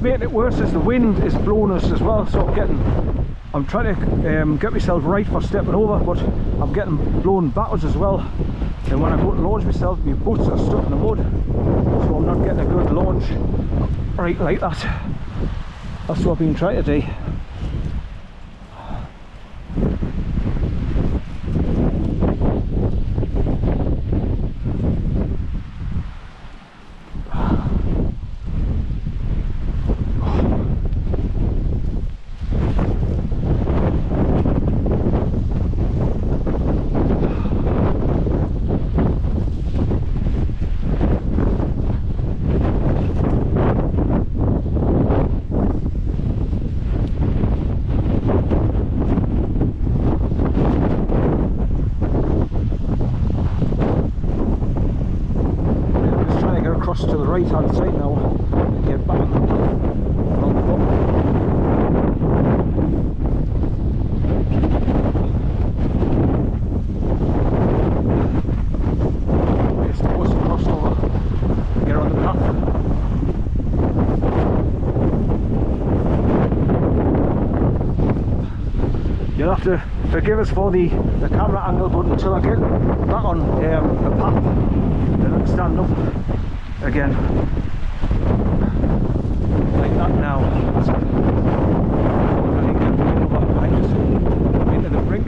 making it worse is the wind is blowing us as well, so I'm trying to get myself right for stepping over, but I'm getting blown backwards as well. And when I go to launch myself, my boots are stuck in the mud, so I'm not getting a good launch right like that. That's what I've been trying to do. To the right hand side now and get back on the bottom. It's the bus across over, get on the path. You'll have to forgive us for the camera angle, but until I get back on the path, then I can stand up again like that now. I think I'm over behind us into the brink.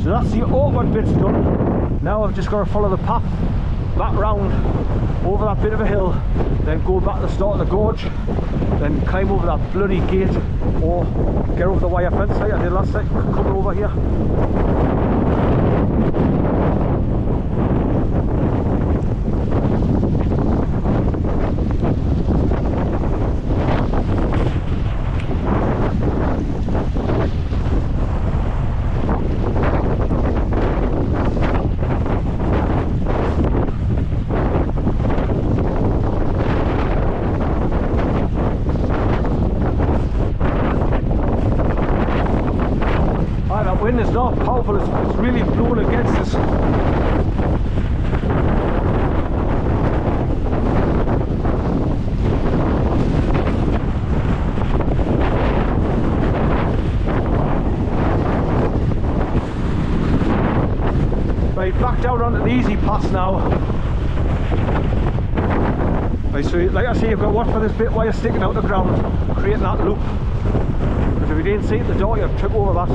So that's the awkward bit's done. Now I've just got to follow the path back round over that bit of a hill, then go back to the start of the gorge, then climb over that bloody gate, or get over the wire fence like I did last night, come over here. Wind is not powerful, it's really blowing against us. Right, back down onto the easy pass now. Right, so like I say, you've got to watch for this bit while you're sticking out the ground, creating that loop. Because if you didn't see it at the door, you'll trip over that.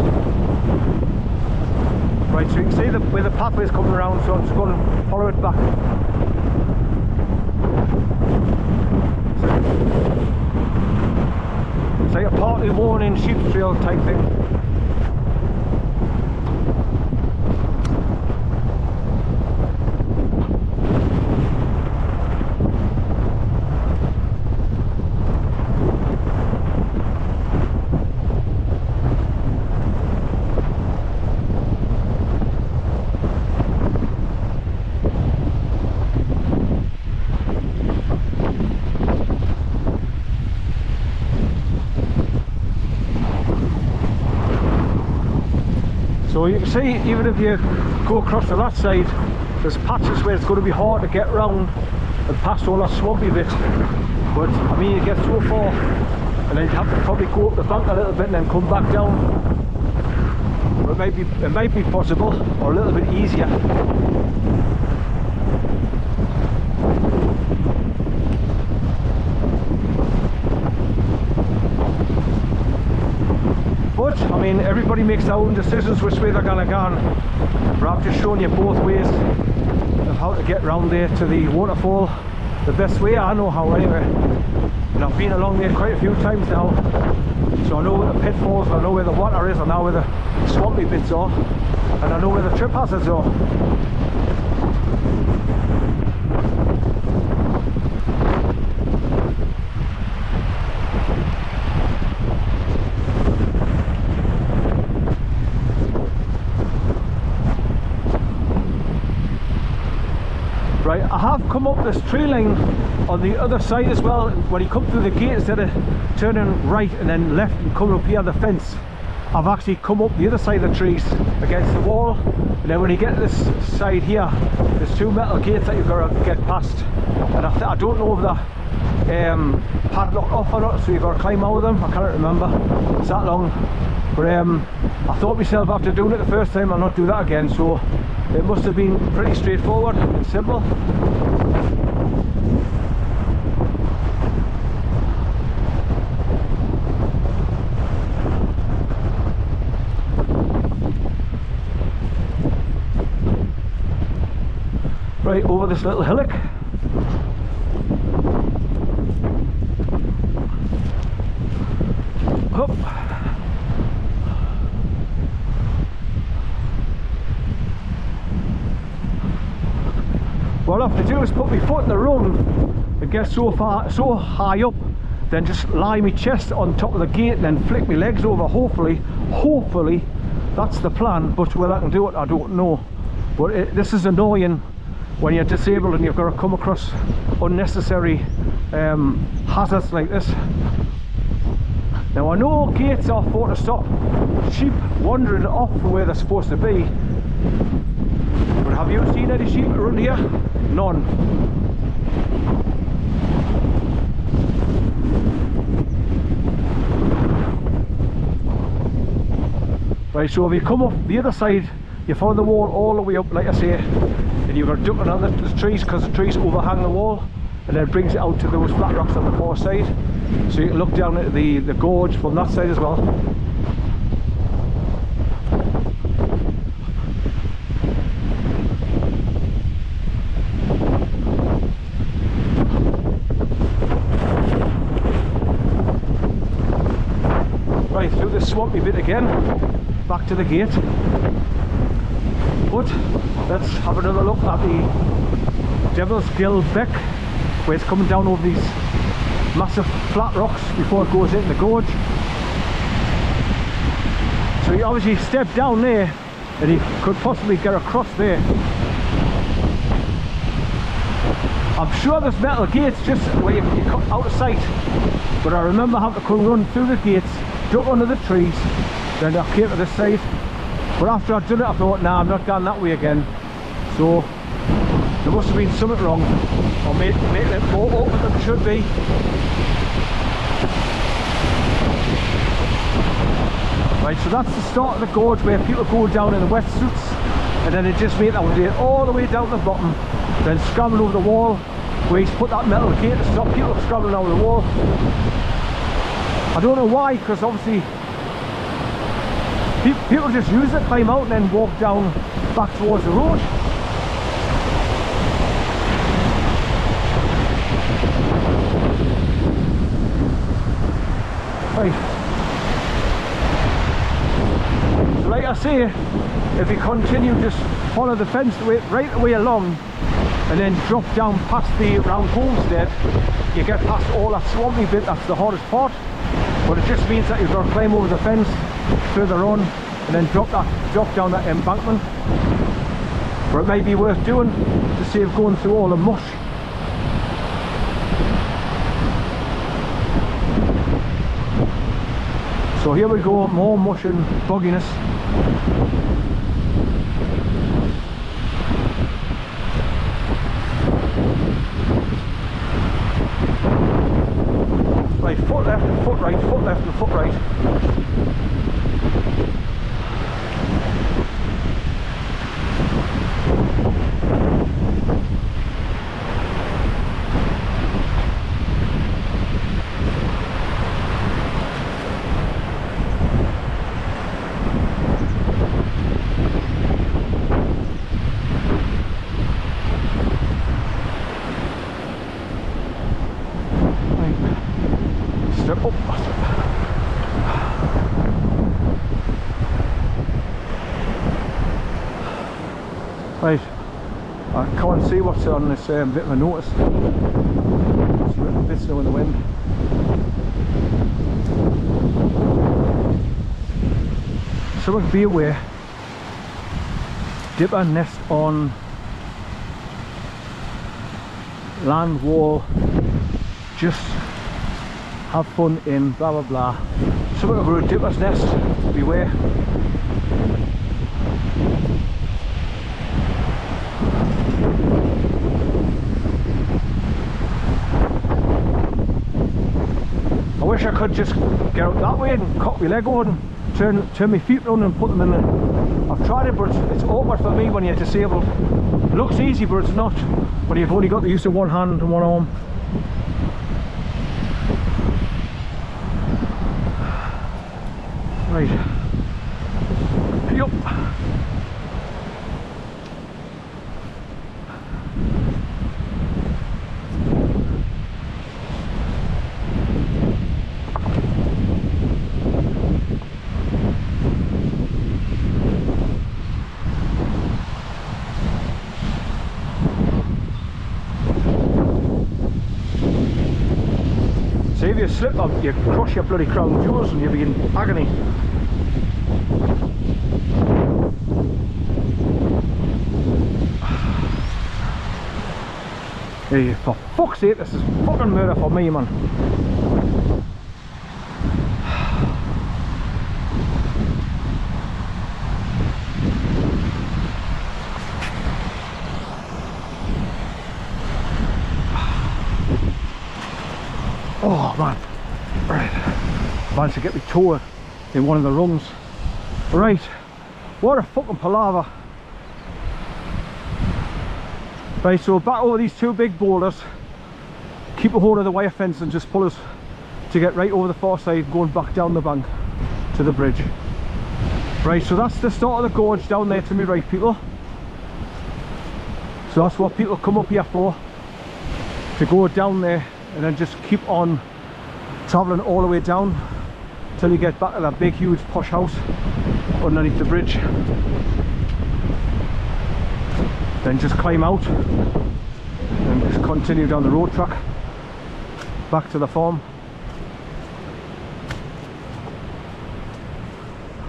Right, so you can see where the pathway is coming around, so I'm just going to follow it back. It's like a partly worn in sheep trail type thing. So you can see, even if you go across to that side, there's patches where it's going to be hard to get round and past all that swampy bit. But I mean, you get so far and then you have to probably go up the bank a little bit and then come back down. But it might be possible, or a little bit easier. But I mean, everybody makes their own decisions which way they're gonna go. But I've just shown you both ways of how to get round there to the waterfall the best way I know how, anyway. And I've been along there quite a few times now, so I know where the pitfalls, I know where the water is, I know where the swampy bits are, and I know where the trip hazards are. Right, I have come up this tree line on the other side as well. When you come through the gate, instead of turning right and then left and coming up here on the fence, I've actually come up the other side of the trees against the wall, and then when you get to this side here, there's two metal gates that you've got to get past, and I don't know if they're padlocked off or not, so you've got to climb out of them. I can't remember, it's that long. But I thought myself after doing it the first time I'll not do that again, so it must have been pretty straightforward and simple. Right over this little hillock. Up. What I have to do is put my foot in the rung and get so high up, then just lie my chest on top of the gate and then flick my legs over. Hopefully that's the plan, but whether I can do it I don't know. But this is annoying when you're disabled and you've got to come across unnecessary hazards like this. Now I know gates are for to stop sheep wandering off from where they're supposed to be, but have you seen any sheep around here? None. Right, so if you come off the other side, you follow the wall all the way up, like I say, and you've got to duck under the trees because the trees overhang the wall, and then it brings it out to those flat rocks on the far side, so you can look down at the gorge from that side as well. Right, through this swampy bit again, back to the gate. But let's have another look at the Devil's Gill beck, where it's coming down over these massive flat rocks before it goes into the gorge. So you obviously step down there and you could possibly get across there. I'm sure there's metal gates just where you cut out of sight, but I remember having to come run through the gates, duck under the trees, then I came to this side. But after I'd done it I thought, nah, I'm not going that way again. So there must have been something wrong, or making it more open than it should be. Right, so that's the start of the gorge where people go down in the wetsuits, and then they just make that way all the way down to the bottom, then scramble over the wall, where he's put that metal gate to stop people scrambling over the wall. I don't know why, because obviously people just use it, climb out and then walk down back towards the road. Right. So like I say, if you continue, just follow the fence right the way along and then drop down past the round homestead, you get past all that swampy bit. That's the hardest part, but it just means that you've got to climb over the fence further on and then drop down that embankment. But it may be worth doing to save going through all the mush. So here we go, more mush and bogginess. Right, foot left and foot right, foot left and foot right. Right, I can't see what's on this bit of a notice. It's a bit snow in the wind. Something be aware. Dipper nest on land wall just have fun in blah blah blah. Something about a dipper's nest, beware. I wish I could just get out that way and cock my leg over and turn my feet round and put them in the... I've tried it, but it's awkward for me when you're disabled. It looks easy, but it's not when you've only got the use of one hand and one arm. Right. Yup. See, if you slip up, you crush your bloody crown jewels and you'll be in agony. Hey, for fuck's sake, this is fucking murder for me, man. Oh man, right, managed to get me toe in one of the rungs. Right, what a fucking palaver. Right, so back over these two big boulders, keep a hold of the wire fence and just pull us to get right over the far side, going back down the bank to the bridge. Right, so that's the start of the gorge down there to me right, people. So that's what people come up here for, to go down there and then just keep on travelling all the way down till you get back to that big huge posh house underneath the bridge. Then just climb out and just continue down the road track back to the farm.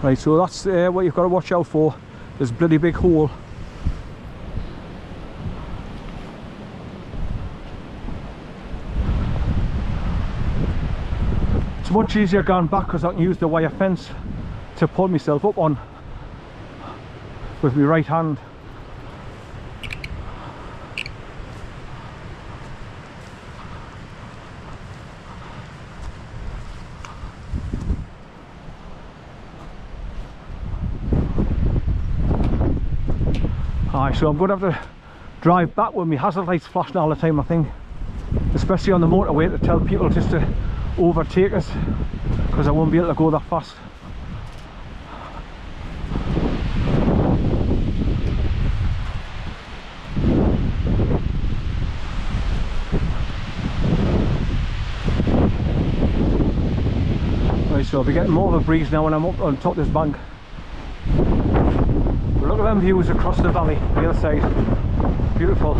Right, so that's what you've got to watch out for, this bloody big hole. It's much easier going back because I can use the wire fence to pull myself up on with my right hand. Alright, so I'm going to have to drive back with my hazard lights flashing all the time, I think, especially on the motorway, to tell people just to overtake us, because I won't be able to go that fast. Right, so I'll be getting more of a breeze now when I'm up on top of this bank. But look at them views across the valley, the other side. Beautiful.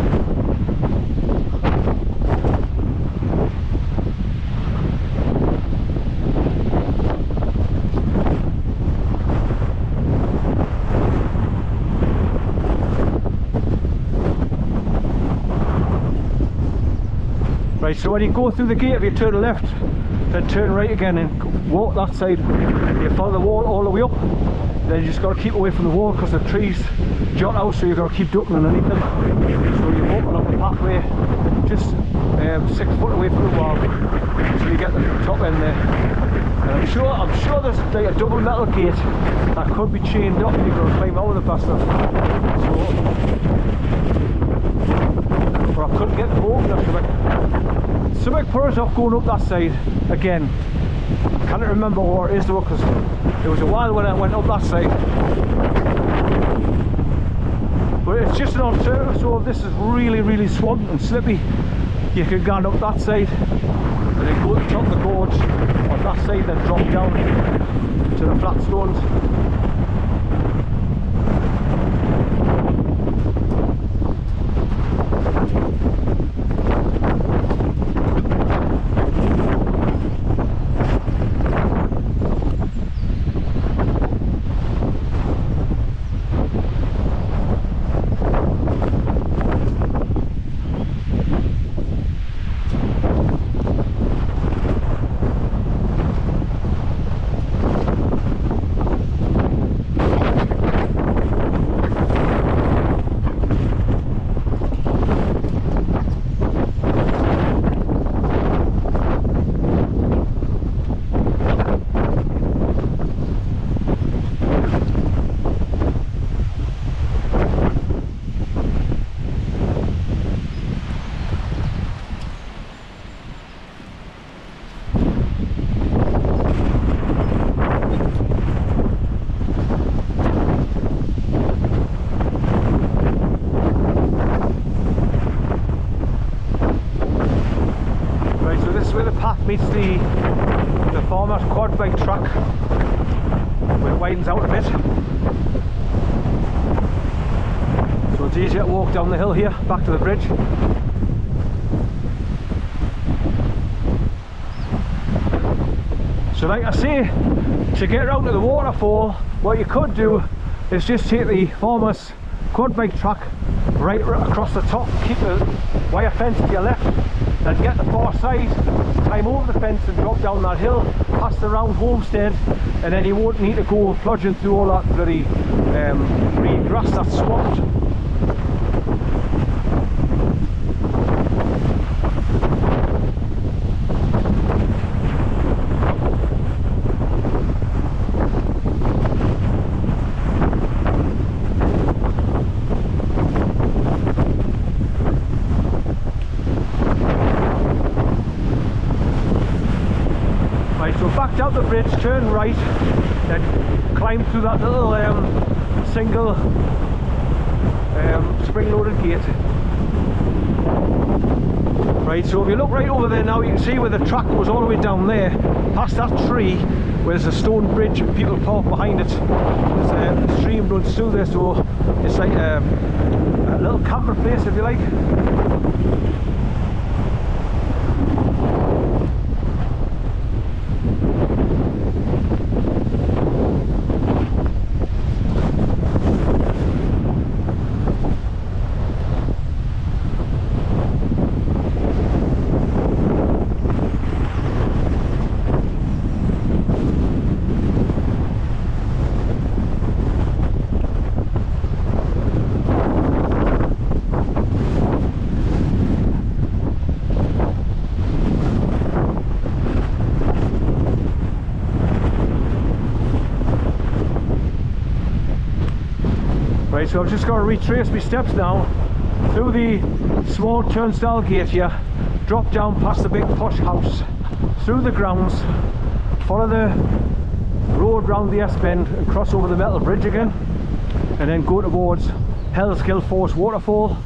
Right, so when you go through the gate, if you turn left, then turn right again and walk that side. You follow the wall all the way up, then you just got to keep away from the wall because the trees jut out, so you've got to keep ducking underneath them. So you open up the pathway just 6 foot away from the wall, so you get the top end there. And I'm sure there's like a double metal gate that could be chained up and you've got to climb over the bastard. But I couldn't get them open or something. Something put us off going up that side again. I can't remember what it is though, because it was a while when I went up that side. But it's just an alternative, so if this is really swampy and slippy, you can go up that side and then go to the top of the gorge on that side, then drop down to the flat stones. farmer's quad bike track where it widens out a bit. So it's easier to walk down the hill here, back to the bridge. So like I say, to get around to the waterfall, what you could do is just take the farmer's quad bike track right across the top, keep the wire fence to your left, and get the far side, climb over the fence and drop down that hill, past the round homestead, and then you won't need to go plunging through all that bloody green grass that's swamped. Out the bridge, turn right, then climb through that little single spring-loaded gate. Right, so if you look right over there now, you can see where the track goes all the way down there, past that tree, where there's a stone bridge and people park behind it. There's a stream runs through there, so it's like a little camper place, if you like. Right, so I've just got to retrace my steps now through the small turnstile gate here, drop down past the big posh house, through the grounds, follow the road round the S-bend and cross over the metal bridge again, and then go towards Gill Force waterfall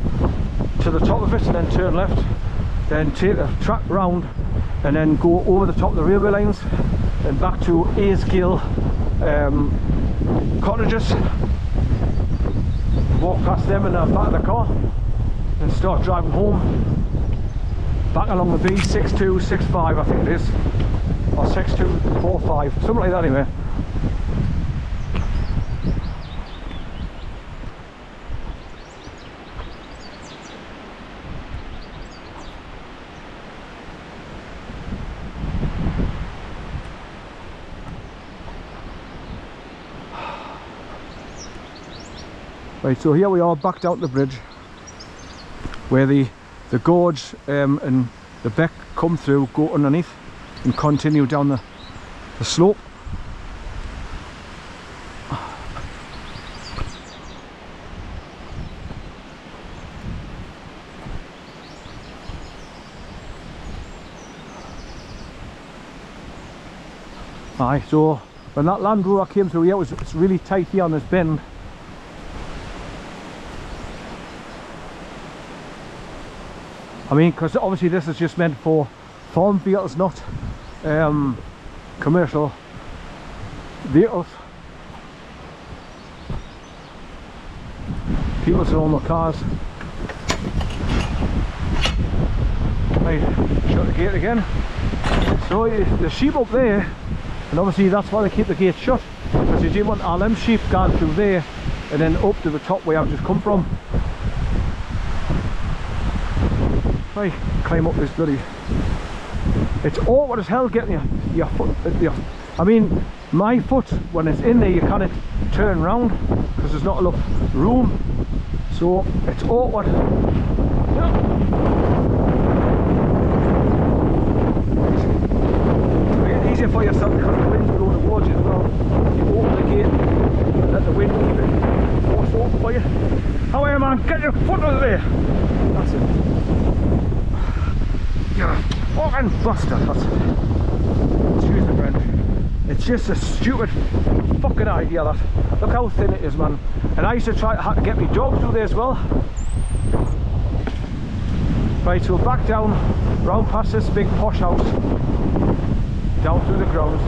to the top of it, and then turn left, then take the track round and then go over the top of the railway lines and back to Gill cottages. Walk past them in the back of the car and start driving home back along the B6265, I think it is, or 6245, something like that anyway. Right, so here we are back down the bridge where the gorge and the beck come through, go underneath and continue down the slope. Aye, so when that Land Rover came through here, it's really tight here on this bend. I mean, because obviously this is just meant for farm vehicles, not commercial vehicles. People that own their cars. Right, shut the gate again. So the sheep up there, and obviously that's why they keep the gate shut, because you didn't want all them sheep going through there and then up to the top where I've just come from. Right, climb up this bloody... It's awkward as hell getting your foot... I mean, my foot, when it's in there, you can't turn round because there's not enough room. So, it's awkward. Yeah. To make it easier for yourself because the wind's blowing towards you as well. You open the gate and let the wind keep it force open for you. How are you, man? Get your foot out of there! That's it. You're fucking bastard. Excuse me, friend. It's just a stupid fucking idea, that. Look how thin it is, man. And I used to try to get my dog through there as well. Right, so back down, round past this big posh house. down through the grounds.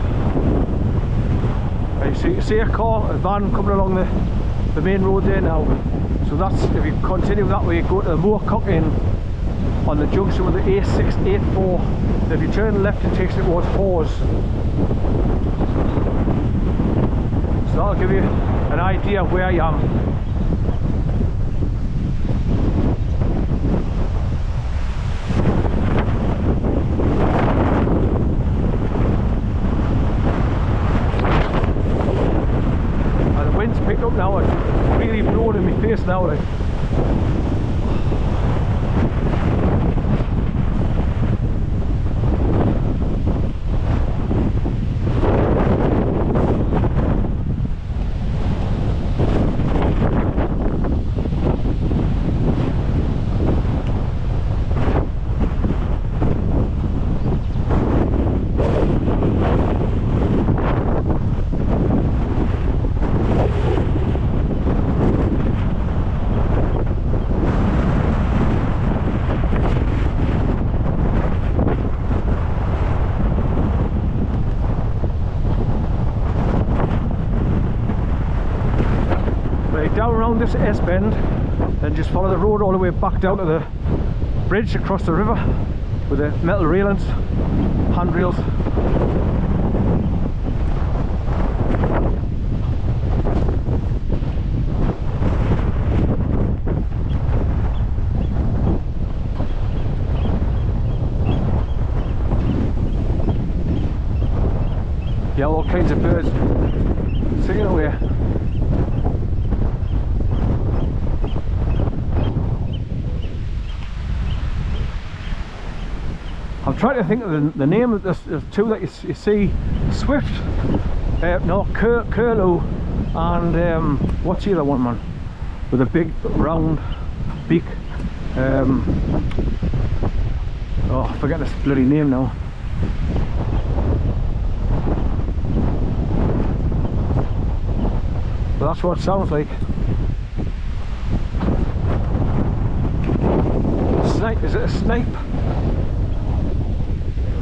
And you see a van coming along the main road there now. So that's, if you continue that way, you go to the Moorcock Inn on the junction with the A684. And if you turn left, it takes it towards Hawes. So that'll give you an idea of where I am. Picked up now, it's really blowing in my face now, like. Down around this S-bend, then just follow the road all the way back down to the bridge across the river with the metal railings, handrails. Yeah, all kinds of birds singing away. I'm trying to think of the name of this. There's two that you see, Swift, no, Curlew, and what's the other one, man, with a big round beak? Oh, I forget this bloody name now. But that's what it sounds like. Snipe, is it a snipe?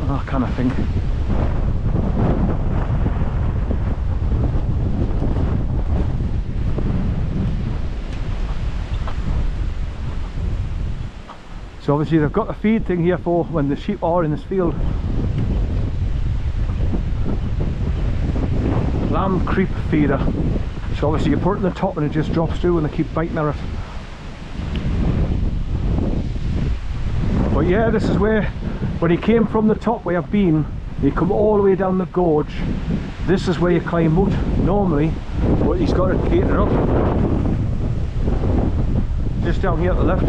That kind of thing. So obviously they've got a feed thing here for when the sheep are in this field. Lamb creep feeder. So obviously you put it in the top and it just drops through and they keep biting at it. But yeah, this is where, when he came from the top where I've been, you come all the way down the gorge. This is where you climb out normally, but he's got it catered up. Just down here at the left.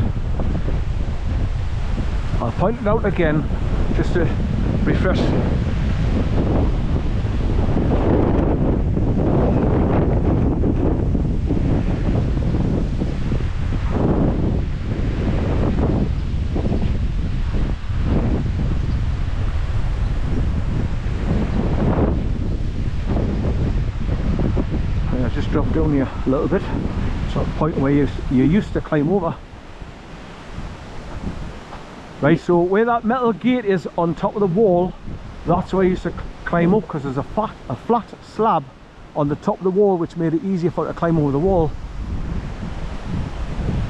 I'll point it out again, just to refresh. Just drop down here a little bit, sort of point where you used to climb over. Right, so where that metal gate is on top of the wall, that's where I used to climb up, because there's a flat slab on the top of the wall which made it easier for it to climb over the wall.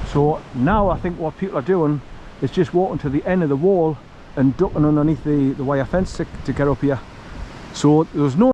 So now I think what people are doing is just walking to the end of the wall and ducking underneath the wire fence to get up here. So there's no